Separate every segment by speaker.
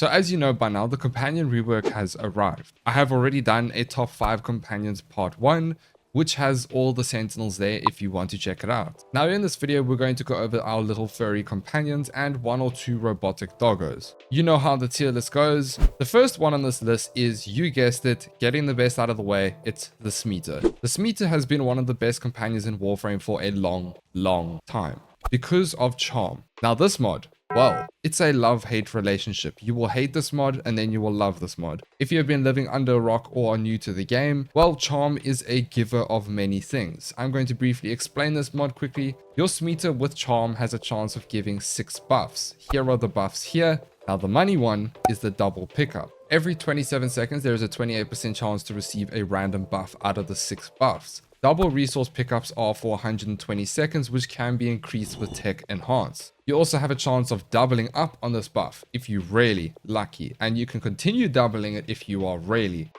Speaker 1: So as you know by now, the companion rework has arrived. I have already done a top 5 companions part 1, which has all the sentinels there if you want to check it out. Now in this video, we're going to go over our little furry companions and 1 or 2 robotic doggos. You know how the tier list goes. The first one on this list is, you guessed it, getting the best out of the way, it's the Smeeta. The Smeeta has been one of the best companions in Warframe for a long time because of charm. Now this mod, well, it's a love-hate relationship. You will hate this mod and then you will love this mod. If you have been living under a rock or are new to the game, well, charm is a giver of many things. I'm going to briefly explain this mod quickly. Your Smeeta with charm has a chance of giving 6 buffs. Here are the buffs here. Now the money one is the double pickup. Every 27 seconds, there is a 28% chance to receive a random buff out of the 6 buffs. Double resource pickups are for 120 seconds, which can be increased with tech enhance. You also have a chance of doubling up on this buff if you're really lucky, and you can continue doubling it if you are really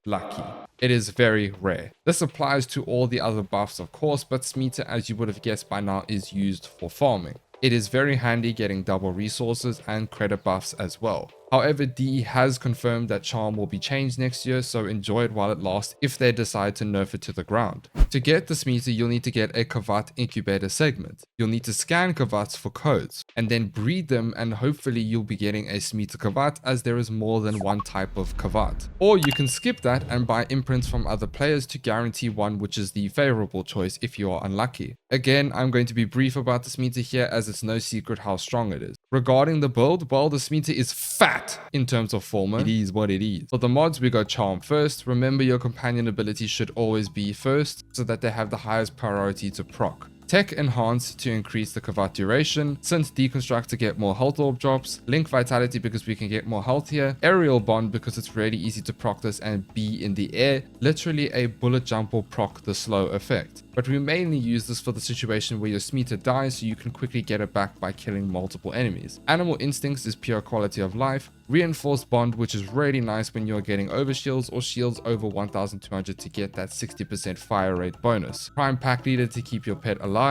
Speaker 1: lucky. It is very rare. This applies to all the other buffs, of course, but Smeeta, as you would have guessed by now, is used for farming. It is very handy getting double resources and credit buffs as well. However, DE has confirmed that charm will be changed next year, so enjoy it while it lasts if they decide to nerf it to the ground. To get the Smeeta, you'll need to get a Kavat incubator segment. You'll need to scan Kavats for codes and then breed them, and hopefully you'll be getting a Smeeta Kavat, as there is more than one type of Kavat. Or you can skip that and buy imprints from other players to guarantee one, which is the favorable choice if you are unlucky. Again, I'm going to be brief about the Smeeta here, as it's no secret how strong it is. Regarding the build, well, the Smeeta is fat in terms of former. It is what it is. For the mods, we go charm first. Remember, your companion ability should always be first so that they have the highest priority to proc. Tech enhance to increase the Kavat duration, synth deconstruct to get more health orb drops, link vitality because we can get more health here, aerial bond because it's really easy to proc this and be in the air, literally a bullet jump will proc the slow effect. But we mainly use this for the situation where your Smeeta dies so you can quickly get it back by killing multiple enemies. Animal instincts is pure quality of life. Reinforced bond, which is really nice when you're getting over shields or shields over 1200 to get that 60% fire rate bonus. Prime pack leader to keep your pet alive,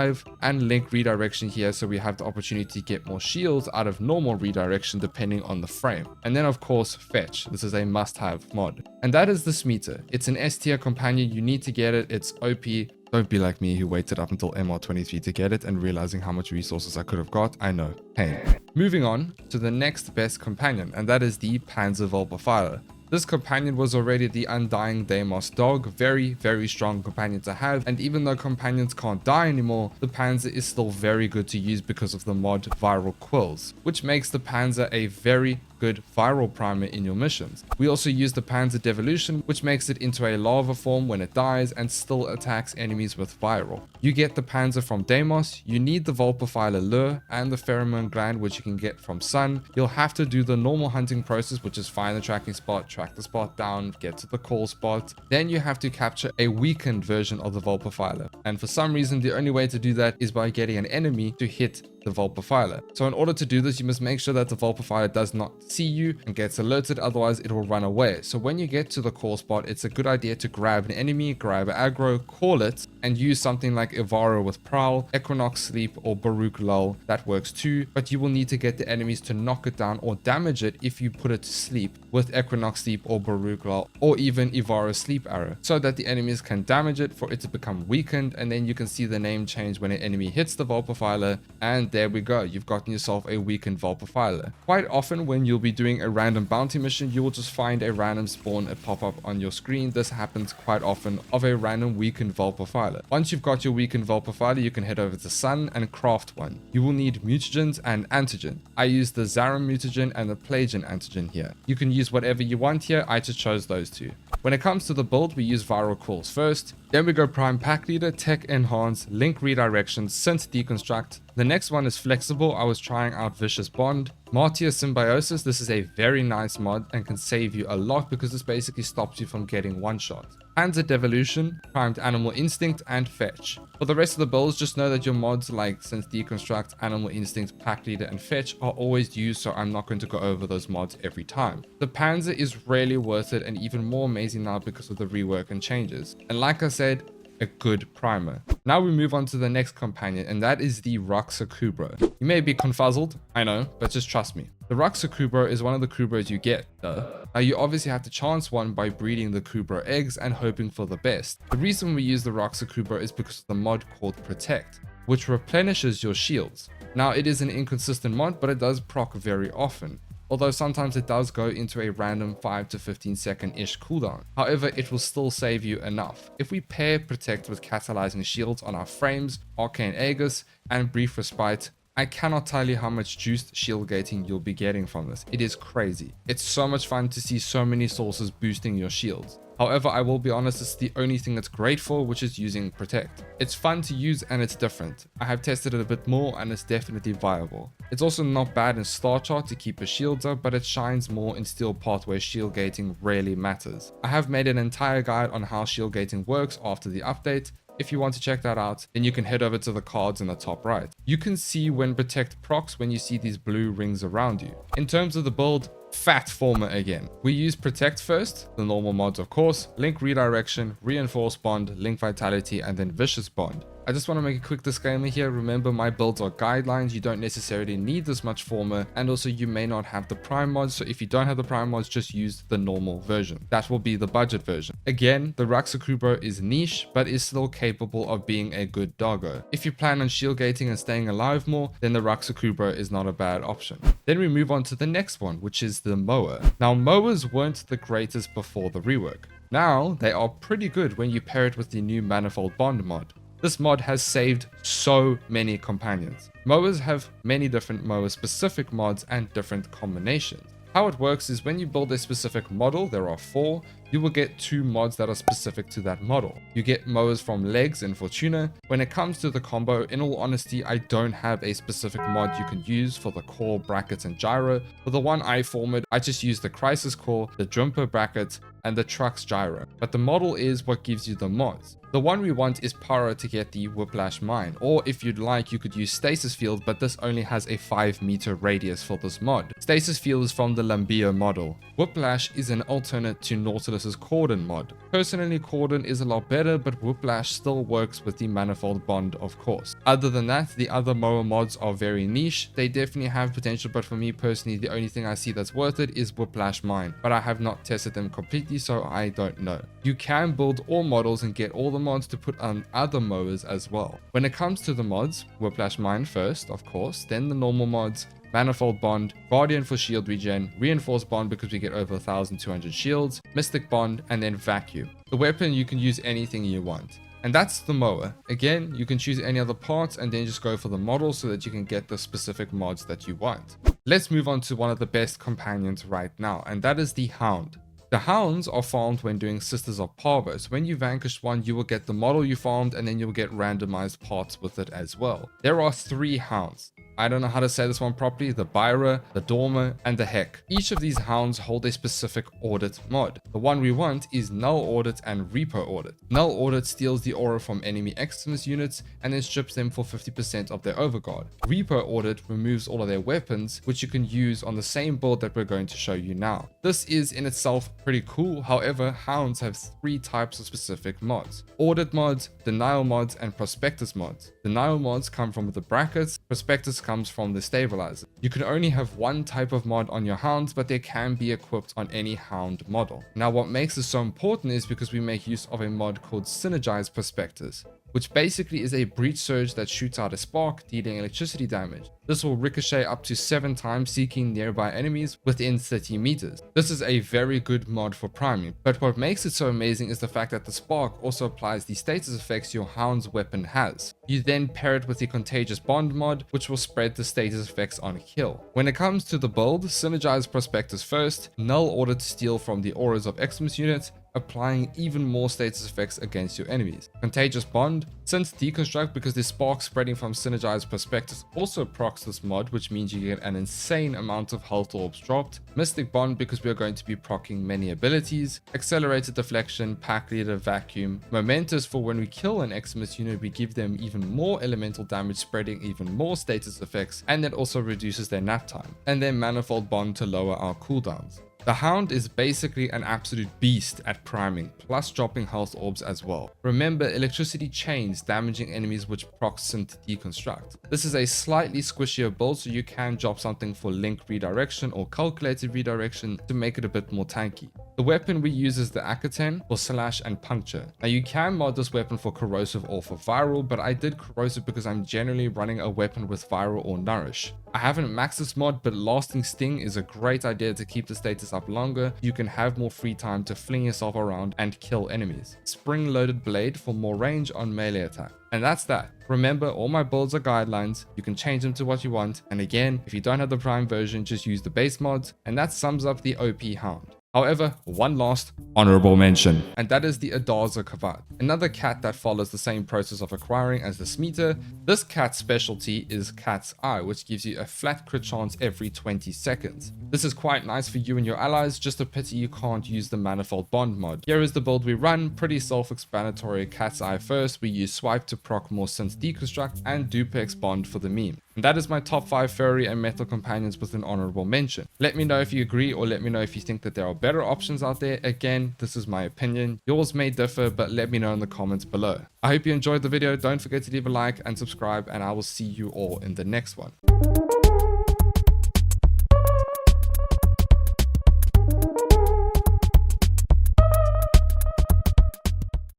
Speaker 1: and link redirection here so we have the opportunity to get more shields out of normal redirection depending on the frame. And then of course fetch, this is a must-have mod. And that is the Smeeta. It's an S tier companion, you need to get it, it's OP. Don't be like me who waited up until MR23 to get it and realizing how much resources I could have got. I know. Pain. Moving on to the next best companion, and that is the Panzer Vulpaphiler. This companion was already the undying Deimos dog, very strong companion to have, and even though companions can't die anymore, the Panzer is still very good to use because of the mod Viral Quills, which makes the Panzer a very good viral primer in your missions. We also use the Panzer Devolution, which makes it into a lava form when it dies and still attacks enemies with viral. You get the Panzer from Deimos, you need the Vulpaphiler lure and the pheromone gland, which you can get from Sun. You'll have to do the normal hunting process, which is find the tracking spot, track the spot down, get to the call spot. Then you have to capture a weakened version of the Vulpaphiler. And for some reason, the only way to do that is by getting an enemy to hit the Vulpaphiler. So in order to do this, you must make sure that the Vulpaphiler does not see you and gets alerted, otherwise it will run away. So when you get to the call spot, it's a good idea to grab an enemy, grab an aggro, call it, and use something like Ivaro with Prowl, Equinox Sleep, or Baruch Lull. That works too, but you will need to get the enemies to knock it down or damage it if you put it to sleep with Equinox Sleep or Baruch Lull, or even Ivaro Sleep Arrow, so that the enemies can damage it for it to become weakened, and then you can see the name change when an enemy hits the Vulpaphiler, and there we go, you've gotten yourself a weakened Vulpaphiler. Quite often when you'll be doing a random bounty mission, you will just find a random spawn a pop-up on your screen. This happens quite often of a random weakened Vulpaphiler. Once you've got your weakened Vulpaphiler, you can head over to Sun and craft one. You will need mutagens and antigen. I use the Zarum mutagen and the Plagian antigen here. You can use whatever you want here, I just chose those two. When it comes to the build, we use Viral Quills first, then we go Prime Pack Leader, Tech Enhance, Link Redirection, Synth Deconstruct. The next one is Flexible. I was trying out Vicious Bond. Martyr Symbiosis. This is a very nice mod and can save you a lot because this basically stops you from getting one shot. Panzer Devolution, Primed Animal Instinct, and Fetch. For the rest of the builds, just know that your mods like Synth Deconstruct, Animal Instinct, Pack Leader, and Fetch are always used, so I'm not going to go over those mods every time. The Panzer is really worth it and even more amazing now because of the rework and changes. And like I said, a good primer. Now we move on to the next companion, and that is the Raksa Kubrow. You may be confuzzled, I know, but just trust me. The Raksa Kubrow is one of the Kubrows you get, though. Now you obviously have to chance one by breeding the Kubrow eggs and hoping for the best. The reason we use the Raksa Kubrow is because of the mod called Protect, which replenishes your shields. Now it is an inconsistent mod, but it does proc very often, although sometimes it does go into a random 5 to 15 second-ish cooldown. However, it will still save you enough. If we pair Protect with catalyzing shields on our frames, Arcane Aegis, and Brief Respite, I cannot tell you how much juiced shield gating you'll be getting from this. It is crazy. It's so much fun to see so many sources boosting your shields. However, I will be honest, it's the only thing it's great for, which is using Protect. It's fun to use and it's different. I have tested it a bit more and it's definitely viable. It's also not bad in Star Chart to keep your shields up, but it shines more in Steel Path where shield gating rarely matters. I have made an entire guide on how shield gating works after the update. If you want to check that out, then you can head over to the cards in the top right. You can see when Protect procs when you see these blue rings around you. In terms of the build, fat former again. We use Protect first, the normal mods of course, Link Redirection, Reinforce Bond, Link Vitality, and then Vicious Bond. I just want to make a quick disclaimer here. Remember, my builds are guidelines. You don't necessarily need this much former, and also you may not have the prime mods. So if you don't have the prime mods, just use the normal version. That will be the budget version. Again, the Raksa Kubrow is niche, but is still capable of being a good doggo. If you plan on shield gating and staying alive more, then the Raksa Kubrow is not a bad option. Then we move on to the next one, which is the mower. Now, mowers weren't the greatest before the rework. Now, they are pretty good when you pair it with the new Manifold Bond mod. This mod has saved so many companions. Mowers have many different mower specific mods and different combinations. How it works is when you build a specific model, there are 4, you will get 2 mods that are specific to that model. You get mowers from Legs and Fortuna. When it comes to the combo, in all honesty, I don't have a specific mod you can use for the core, brackets, and gyro. For the one I formed, I just use the Crisis core, the Jumper bracket, and the Trucks gyro. But the model is what gives you the mods. The one we want is Pyro to get the Whiplash Mine, or if you'd like, you could use Stasis Field, but this only has a 5-meter radius for this mod. Stasis Field is from the Lambio model. Whiplash is an alternate to Nautilus's Cordon mod. Personally, Cordon is a lot better, but Whiplash still works with the Manifold Bond, of course. Other than that, the other mower mods are very niche. They definitely have potential, but for me personally, the only thing I see that's worth it is Whiplash Mine, but I have not tested them completely, so I don't know. You can build all models and get all the mods to put on other mowers as well. When it comes to the mods, Whiplash Mine first, of course, then the normal mods, Manifold Bond, Guardian for shield regen, Reinforced Bond because we get over 1200 shields, Mystic Bond, and then Vacuum. The weapon, you can use anything you want. And that's the mower. Again, you can choose any other parts and then just go for the model so that you can get the specific mods that you want. Let's move on to one of the best companions right now, and that is the Hound. The Hounds are farmed when doing Sisters of Parvo, so when you vanquish one, you will get the model you farmed and then you will get randomized parts with it as well. There are 3 Hounds. I don't know how to say this one properly, the Byra, the Dormer, and the Heck. Each of these Hounds hold a specific audit mod. The one we want is Null Audit and Repo Audit. Null Audit steals the aura from enemy Eximus units and then strips them for 50% of their overguard. Repo Audit removes all of their weapons, which you can use on the same build that we're going to show you now. This is in itself pretty cool, however, Hounds have 3 types of specific mods. Audit mods, Denial mods, and Prospectus mods. Denial mods come from the brackets, Prospectus comes from the stabilizer. You can only have one type of mod on your Hounds, but they can be equipped on any Hound model. Now what makes this so important is because we make use of a mod called Synergize Prospectus, which basically is a breach surge that shoots out a spark, dealing electricity damage. This will ricochet up to 7 times, seeking nearby enemies within 30 meters. This is a very good mod for priming, but what makes it so amazing is the fact that the spark also applies the status effects your Hound's weapon has. You then pair it with the Contagious Bond mod, which will spread the status effects on kill. When it comes to the build, Synergize Prospectus first, Null Audit to steal from the auras of Eximus units, applying even more status effects against your enemies. Contagious Bond, since Deconstruct because the spark spreading from Synergized Prospectus also procs this mod, which means you get an insane amount of health orbs dropped. Mystic Bond because we are going to be proccing many abilities. Accelerated Deflection, Pack Leader, Vacuum. Momentous for when we kill an Eximus unit, we give them even more elemental damage, spreading even more status effects, and that also reduces their nap time. And then Manifold Bond to lower our cooldowns. The Hound is basically an absolute beast at priming, plus dropping health orbs as well. Remember, electricity chains damaging enemies which proc synth deconstruct. This is a slightly squishier build, so you can drop something for link redirection or calculated redirection to make it a bit more tanky. The weapon we use is the Akaten for slash and puncture. Now you can mod this weapon for corrosive or for viral, but I did corrosive because I'm generally running a weapon with viral or nourish. I haven't maxed this mod, but lasting sting is a great idea to keep the status up longer. You can have more free time to fling yourself around and kill enemies. Spring loaded blade for more range on melee attack. And that's that. Remember, all my builds are guidelines. You can change them to what you want. And again, if you don't have the prime version, just use the base mods. And that sums up the OP Hound. However, one last honorable mention, and that is the Adaza Kavad, another cat that follows the same process of acquiring as the Smeeta. This cat's specialty is Cat's Eye, which gives you a flat crit chance every 20 seconds. This is quite nice for you and your allies, just a pity you can't use the Manifold Bond mod. Here is the build we run, pretty self-explanatory. Cat's Eye first, we use Swipe to proc more synth deconstruct, and Dupex Bond for the meme. And that is my top 5 furry and metal companions with an honorable mention. Let me know if you agree, or let me know if you think that there are better options out there. Again, this is my opinion. Yours may differ, but let me know in the comments below. I hope you enjoyed the video. Don't forget to leave a like and subscribe, and I will see you all in the next one.